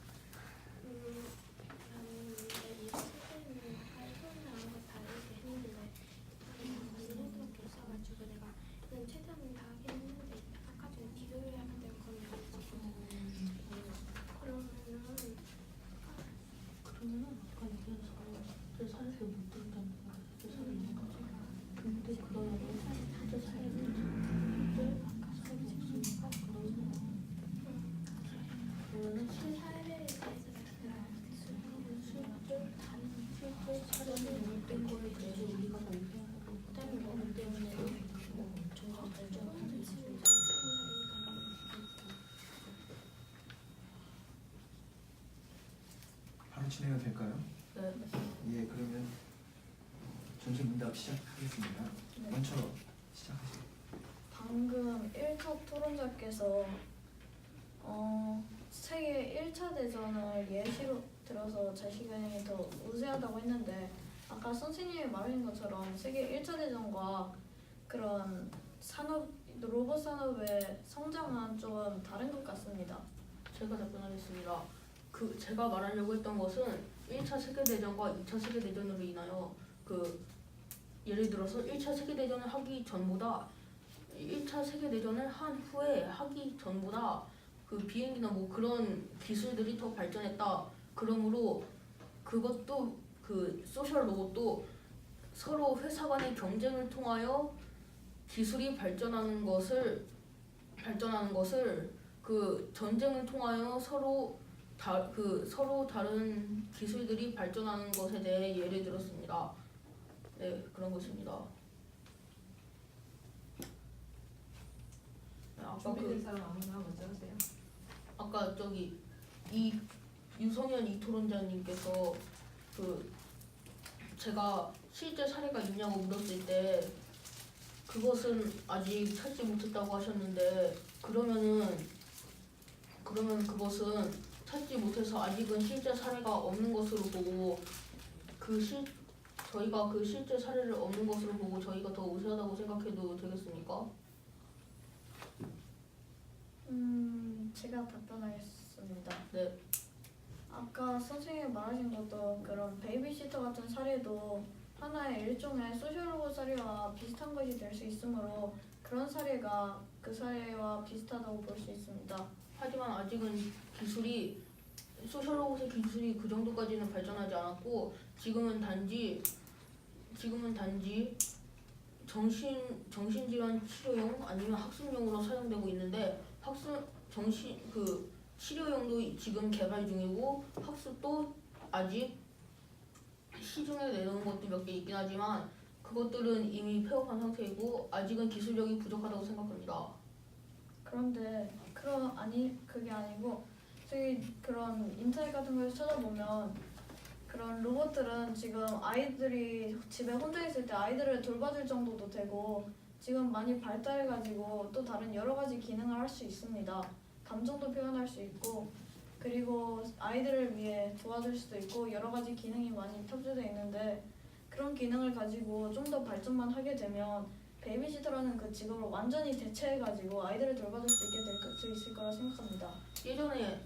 진행이 될까요? 네. 예, 그러면 전체 문답 시작하겠습니다. 네. 먼저 시작하시죠. 방금 1차 토론자께서 세계 1차 대전을 예시로 들어서 자신이 더 우세하다고 했는데 아까 선생님이 말하신 것처럼 세계 1차 대전과 그런 로봇 산업의 성장은 좀 다른 것 같습니다. 제가 답변하겠습니다. 제가 말하려고 했던 것은 1차 세계대전과 2차 세계대전으로 인하여 예를 들어서 1차 세계대전을 하기 전보다 1차 세계대전을 한 후에 하기 전보다 비행기나 뭐 그런 기술들이 더 발전했다. 그러므로 그것도 소셜 로봇도 서로 회사 간의 경쟁을 통하여 기술이 발전하는 것을 전쟁을 통하여 서로 다른 기술들이 발전하는 것에 대해 예를 들었습니다. 네, 그런 것입니다. 네, 아까 준비된 사람 아무나 먼저 하세요. 아까 이 유성현 이토론자님께서 제가 실제 사례가 있냐고 물었을 때 그것은 아직 찾지 못했다고 하셨는데 그러면 그것은 찾지 못해서 아직은 실제 사례가 없는 것으로 보고 저희가 실제 사례를 없는 것으로 보고 저희가 더 우세하다고 생각해도 되겠습니까? 제가 답변하겠습니다. 네. 아까 선생님이 말하신 것도 그런 베이비시터 같은 사례도 하나의 일종의 소셜로봇 사례와 비슷한 것이 될 수 있으므로 그런 사례가 그 사례와 비슷하다고 볼 수 있습니다. 하지만 아직은 소셜로봇의 기술이 그 정도까지는 발전하지 않았고 지금은 단지 정신질환 치료용 아니면 학습용으로 사용되고 있는데 치료용도 지금 개발 중이고 학습도 아직 시중에 내놓은 것도 몇 개 있긴 하지만 그것들은 이미 폐업한 상태이고 아직은 기술력이 부족하다고 생각합니다. 그런데 그게 아니고 저희 그런 인터넷 같은 걸 찾아보면 그런 로봇들은 지금 아이들이 집에 혼자 있을 때 아이들을 돌봐줄 정도도 되고 지금 많이 발달해가지고 또 다른 여러 가지 기능을 할 수 있습니다. 감정도 표현할 수 있고 그리고 아이들을 위해 도와줄 수도 있고 여러 가지 기능이 많이 탑재되어 있는데 그런 기능을 가지고 좀 더 발전만 하게 되면 베이비시터라는 그 직업을 완전히 대체해가지고 아이들을 돌봐줄 수 있을 거라 생각합니다. 예전에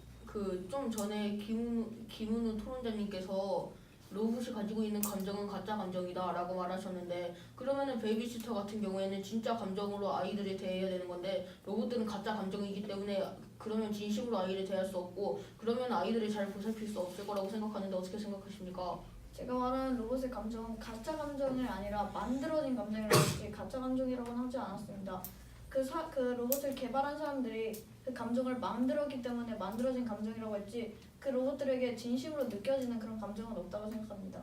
좀 전에 김은우 토론자님께서 로봇이 가지고 있는 감정은 가짜 감정이다 라고 말하셨는데 그러면은 베이비시터 같은 경우에는 진짜 감정으로 아이들을 대해야 되는 건데 로봇들은 가짜 감정이기 때문에 그러면 진심으로 아이를 대할 수 없고 그러면 아이들을 잘 보살필 수 없을 거라고 생각하는데 어떻게 생각하십니까? 제가 말하는 로봇의 감정은 가짜 감정이 아니라 만들어진 감정이라고 했지 가짜 감정이라고는 하지 않았습니다. 그 로봇을 개발한 사람들이 그 감정을 만들었기 때문에 만들어진 감정이라고 했지 그 로봇들에게 진심으로 느껴지는 그런 감정은 없다고 생각합니다.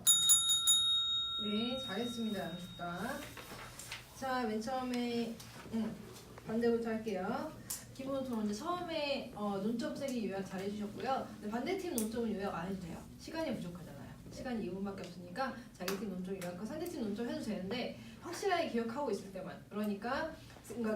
네, 잘했습니다. 양쪽 다. 자, 맨 처음에 반대부터 할게요. 기본 토론 처음에 논점 세기 요약 잘 해주셨고요. 반대팀 논점은 요약 안 해도 돼요. 시간이 부족하잖아요. 시간이 2분밖에 없으니까 자기팀 논점 요약하고 상대팀 논점 해도 되는데 확실하게 기억하고 있을 때만 그러니까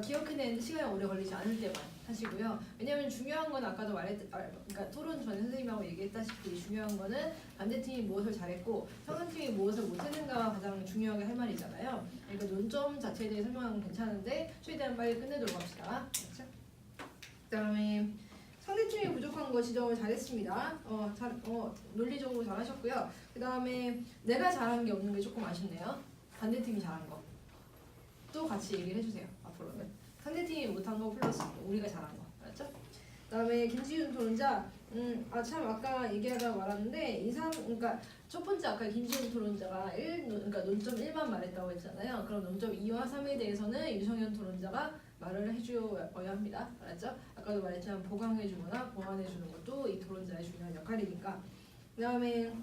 기억해내는데 시간이 오래 걸리지 않을 때만 하시고요. 왜냐하면 중요한 건 아까도 그러니까 토론 전에 선생님하고 얘기했다시피 중요한 거는 반대팀이 무엇을 잘했고 상대팀이 무엇을 못했는가가 가장 중요하게 할 말이잖아요. 그러니까 논점 자체에 대해 설명하면 괜찮은데 최대한 빨리 끝내도록 합시다. 그렇죠? 그다음에 상대팀이 부족한 거 지적을 잘했습니다. 논리적으로 잘하셨고요. 그다음에 내가 잘한 게 없는 게 조금 아쉽네요. 반대팀이 잘한 거. 또 같이 얘기를 해주세요. 앞으로는 상대팀이 못한 거 플러스 우리가 잘한 거. 알았죠? 그다음에 김지윤 토론자. 참 아까 얘기하다가 말았는데 그러니까 첫 번째 아까 김지윤 토론자가 그러니까 논점 1만 말했다고 했잖아요. 그럼 논점 2와 3에 대해서는 유성현 토론자가 말을 해줘야 합니다. 알았죠? 아까도 말했지만 보강해주거나 보완해주는 것도 이 토론자의 중요한 역할이니까. 그 다음에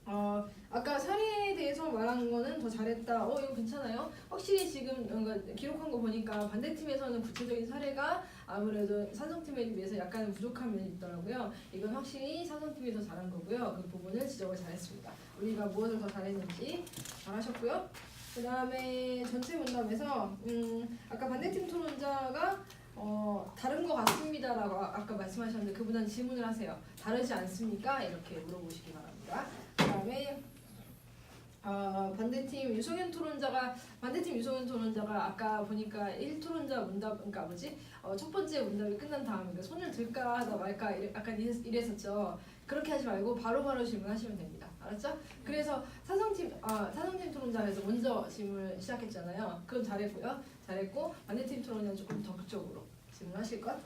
아까 사례에 대해서 말한 거는 더 잘했다. 이거 괜찮아요? 확실히 지금 뭔가 기록한 거 보니까 반대팀에서는 구체적인 사례가 아무래도 산성팀에 비해서 약간 부족한 면이 있더라고요. 이건 확실히 산성팀이 더 잘한 거고요. 그 부분을 지적을 잘했습니다. 우리가 무엇을 더 잘했는지 잘하셨고요. 그 다음에 전체 문답에서 아까 반대팀 토론자가 다른 것 같습니다라고 아까 말씀하셨는데 그분은 질문을 하세요. 다르지 않습니까? 이렇게 물어보시기 바랍니다. 그 다음에 반대팀 유성현 토론자가 아까 보니까 1토론자 문답 그러니까 첫 번째 문답이 끝난 다음에 그러니까 손을 들까 하다 말까 약간 이랬었죠. 그렇게 하지 말고 바로바로 질문하시면 됩니다. 알았죠? 그래서 산성팀 토론자에서 먼저 질문을 시작했잖아요. 그건 잘했고 반대팀 토론자는 조금 더 그쪽으로 질문하실 것.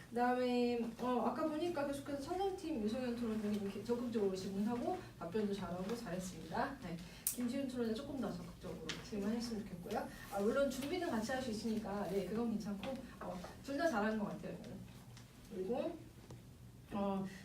그다음에 아까 보니까 계속해서 산성팀 유성현 토론자님 적극적으로 질문하고 답변도 잘하고 잘했습니다. 네. 김지훈 토론자 조금 더 적극적으로 질문했으면 좋겠고요. 물론 준비는 같이 할 수 있으니까 네 그건 괜찮고 둘 다 잘하는 것 같아요. 저는. 그리고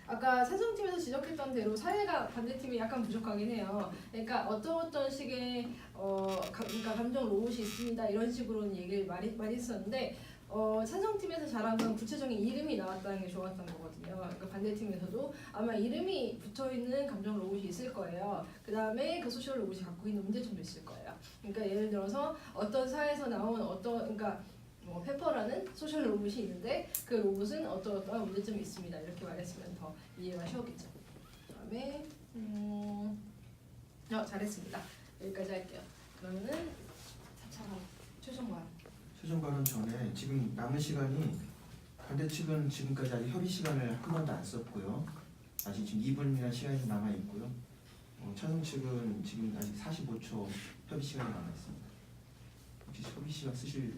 아까 산성팀에서 지적했던 대로 사례가 반대팀이 약간 부족하긴 해요. 그러니까 어떤 식의 그러니까 감정 로봇이 있습니다 이런 식으로는 얘기를 많이 했었는데 산성팀에서 잘한 건 구체적인 이름이 나왔다는 게 좋았던 거거든요. 그러니까 반대팀에서도 아마 이름이 붙어있는 감정 로봇이 있을 거예요. 그 다음에 그 소셜 로봇이 갖고 있는 문제점도 있을 거예요. 그러니까 예를 들어서 어떤 사회에서 나온 그러니까 페퍼라는 소셜 로봇이 있는데 그 로봇은 어떠한 문제점이 있습니다. 이렇게 말했으면 더 이해가 쉬웠겠죠. 그 다음에 잘했습니다. 여기까지 할게요. 그러면은 최종 발언. 최종 발언 전에 지금 남은 시간이 반대 측은 지금까지 아직 협의 시간을 한 번도 안 썼고요. 아직 지금 2분이나 시간이 남아 있고요. 찬성 측은 지금 아직 45초 협의 시간이 남아 있습니다. 혹시 협의 시간 쓰실?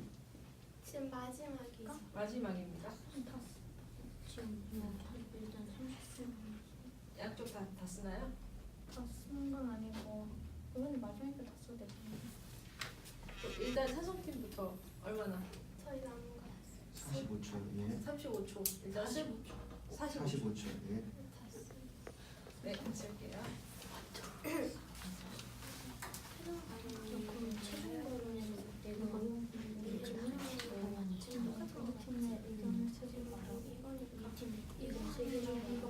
지금 마지막이죠. 마지막입니다. 지금 일단 30분. 양쪽 다 쓰나요? 다 쓰는 건 아니고 이건 마지막에 다 써도 돼. 일단 산성팀부터 얼마나? 저희 남은 거 45초. 예. 35초. 일단 45초. 45초. 예. 네, 같이 할게요. 최종 발언에서 내가 팀의 의견을 쓰지 말라고 이거 세계적으로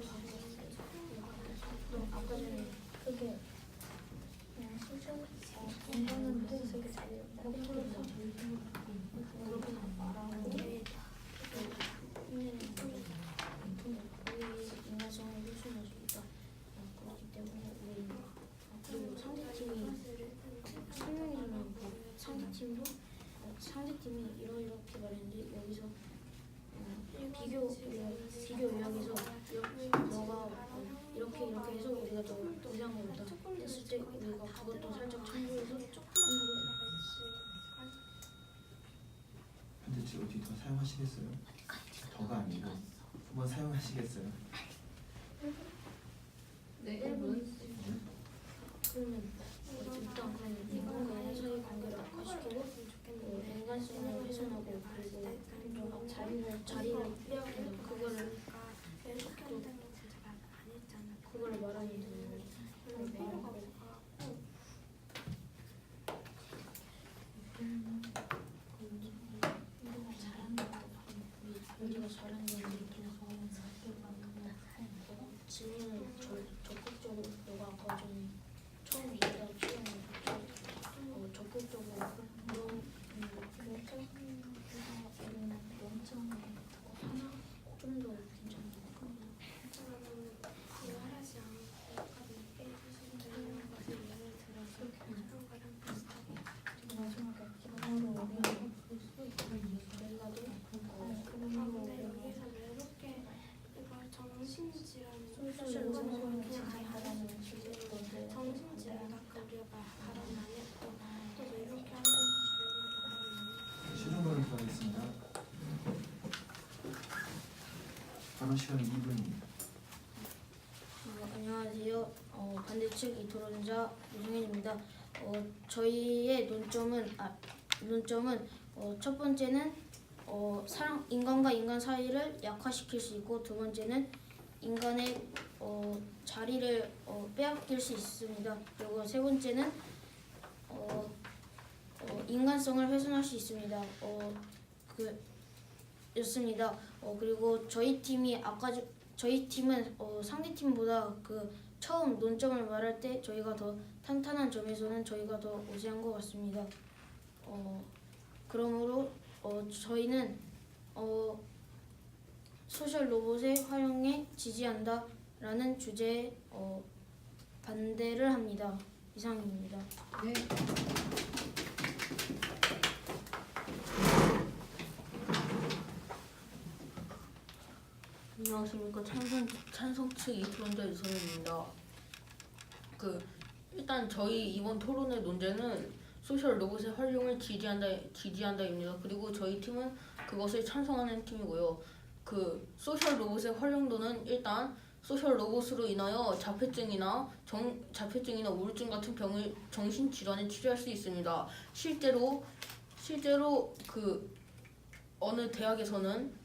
아까 전에 그게 그냥 소셜 인간은 되게 잘 거꾸로서 그렇게 말하고 우리 인간성을 훼손할 수 있다. 그렇기 때문에 우리 그리고 상대팀이 이렇게 말했는데 여기서 비교 요약에서 너가 이렇게 해서 우리가 더 이상한 거다 했을 때 우리가 그것도 살짝 참고해서 반대 측 어떻게 더 사용하시겠어요? 더가 아니고 한번 사용하시겠어요? 네, 1분. 그러면 일단 그러면 인간과의 사이 관계를 악화시키고 인간성을 훼손하고 그리고 자리를 빼앗기는 그거를 말하는 데는 우리가 잘하는 질문을 적극적으로 너가 아까 전에 처음 얘기한 취향을 적극적으로 좀더 괜찮은 이거 하지 않고 빼주시면 되는 것을 예를 들어서 그런 거랑 비슷하게 마지막에 그런데 여기서 외롭게 이걸 정신질환을 정신질환 아까 우리가 발언 안 했고 또 외롭게 하는 것이 최종 발언 들어가겠습니다. 발언 시간은 2분입니다. 안녕하세요. 반대측 이토론자 유승현입니다. 저희의 논점은 첫 번째는 인간과 인간 사이를 약화시킬 수 있고 두 번째는 인간의 자리를 빼앗길 수 있습니다. 그리고 세 번째는 인간성을 훼손할 수 있습니다. 였습니다. 그리고 저희 팀은 상대 팀보다 처음 논점을 말할 때 저희가 더 탄탄한 점에서는 저희가 더 우세한 것 같습니다. 그러므로 저희는 소셜 로봇의 활용에 지지한다라는 주제에 반대를 합니다. 이상입니다. 네. 안녕하십니까. 찬성 측 이토론자 유선입니다. 일단 저희 이번 토론의 논제는 소셜 로봇의 활용을 지지한다입니다. 그리고 저희 팀은 그것을 찬성하는 팀이고요. 소셜 로봇의 활용도는 일단 소셜 로봇으로 인하여 자폐증이나 우울증 같은 병을 정신질환을 치료할 수 있습니다. 실제로 어느 대학에서는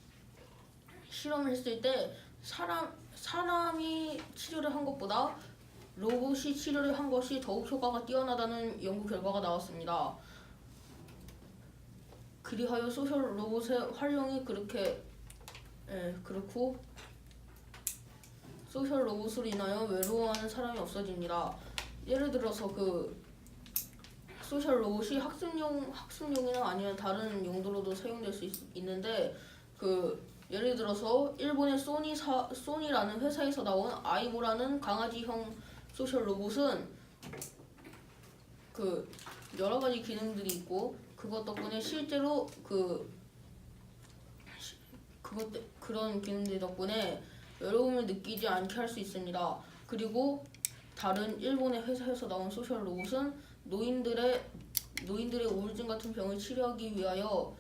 실험을 했을 때 사람이 치료를 한 것보다 로봇이 치료를 한 것이 더욱 효과가 뛰어나다는 연구 결과가 나왔습니다. 그리하여 소셜 로봇의 활용이 그렇고 소셜 로봇으로 인하여 외로워하는 사람이 없어집니다. 예를 들어서 소셜 로봇이 학습용이나 아니면 다른 용도로도 사용될 수 있는데 예를 들어서 일본의 소니라는 회사에서 나온 아이모라는 강아지형 소셜 로봇은 여러 가지 기능들이 있고 그것 덕분에 실제로 그런 기능들 덕분에 외로움을 느끼지 않게 할 수 있습니다. 그리고 다른 일본의 회사에서 나온 소셜 로봇은 노인들의 우울증 같은 병을 치료하기 위하여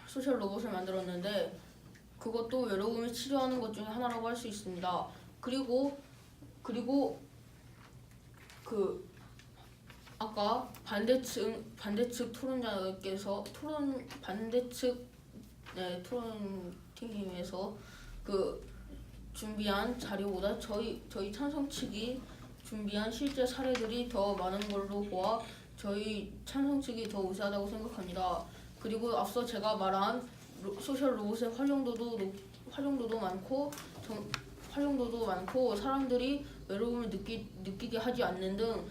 소셜 로봇을 만들었는데 그것도 외로움을 치료하는 것 중에 하나라고 할 수 있습니다. 그리고 아까 반대측 토론자께서 토론팀에서 준비한 자료보다 저희 찬성 측이 준비한 실제 사례들이 더 많은 걸로 보아 저희 찬성 측이 더 우세하다고 생각합니다. 그리고 앞서 제가 말한 소셜 로봇의 활용도도 많고 사람들이 외로움을 느끼게 하지 않는 등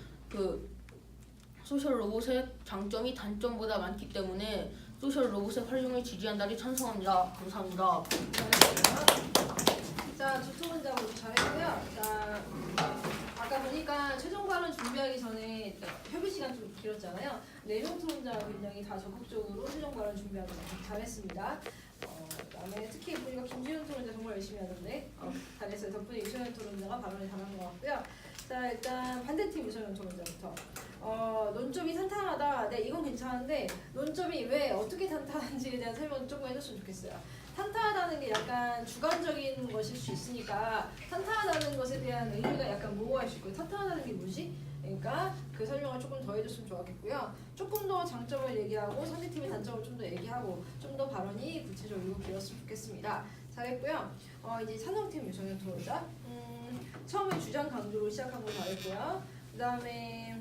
소셜 로봇의 장점이 단점보다 많기 때문에 소셜 로봇의 활용을 지지한다를 찬성합니다. 감사합니다. 자, 두 토론자 모두 잘했고요. 자, 아까 보니까 최종 발언 준비하기 전에 협의 시간 좀 길었잖아요. 4명 토론자 굉장히 다 적극적으로 최종 발언 준비하기 잘했습니다. 그다음에 특히 보니까 김지훈 토론자 정말 열심히 하던데 잘했어요. 덕분에 유소연 토론자가 발언을 잘한 것 같고요. 자, 일단 반대팀 유소연 토론자부터. 논점이 탄탄하다. 네, 이건 괜찮은데 논점이 왜 어떻게 탄탄한지에 대한 설명 조금 해줬으면 좋겠어요. 탄탄하다는 게 약간 주관적인 것일 수 있으니까 탄탄하다는 것에 대한 의미가 약간 모호할 수 있고요. 탄탄하다는 게 뭐지? 그러니까 그 설명을 조금 더 해줬으면 좋았겠고요. 조금 더 장점을 얘기하고 상대팀의 단점을 좀 더 얘기하고 좀 더 발언이 구체적이고 길었으면 좋겠습니다. 잘했고요. 이제 찬성팀 유성현 토론자. 처음에 주장 강조로 시작한 거 잘했고요. 그 다음에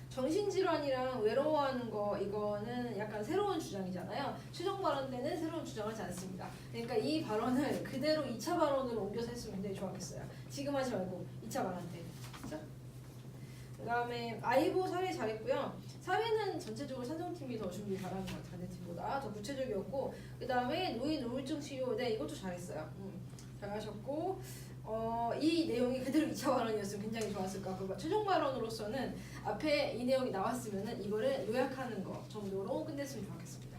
정신질환이랑 외로워하는 거 이거는 약간 새로운 주장이잖아요. 최종 발언 때는 새로운 주장을 하지 않습니다. 그러니까 이 발언을 그대로 2차 발언으로 옮겨서 했으면 굉장히 좋았겠어요. 지금 하지 말고 2차 발언 때. 그렇죠? 그 다음에 아이보 사례 잘했고요. 사례는 전체적으로 찬성팀이 더 준비 잘한 것 같아요. 반대팀보다 더 구체적이었고 그 다음에 노인 우울증 치료 네 이것도 잘했어요. 잘하셨고 이 내용이 그대로 2차 발언이었으면 굉장히 좋았을 것 같고 최종 발언으로서는 앞에 이 내용이 나왔으면 이거를 요약하는 거 정도로 끝냈으면 좋겠습니다.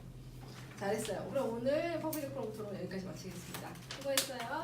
잘했어요. 그럼 오늘 퍼블릭 프롬 토론 여기까지 마치겠습니다. 수고했어요.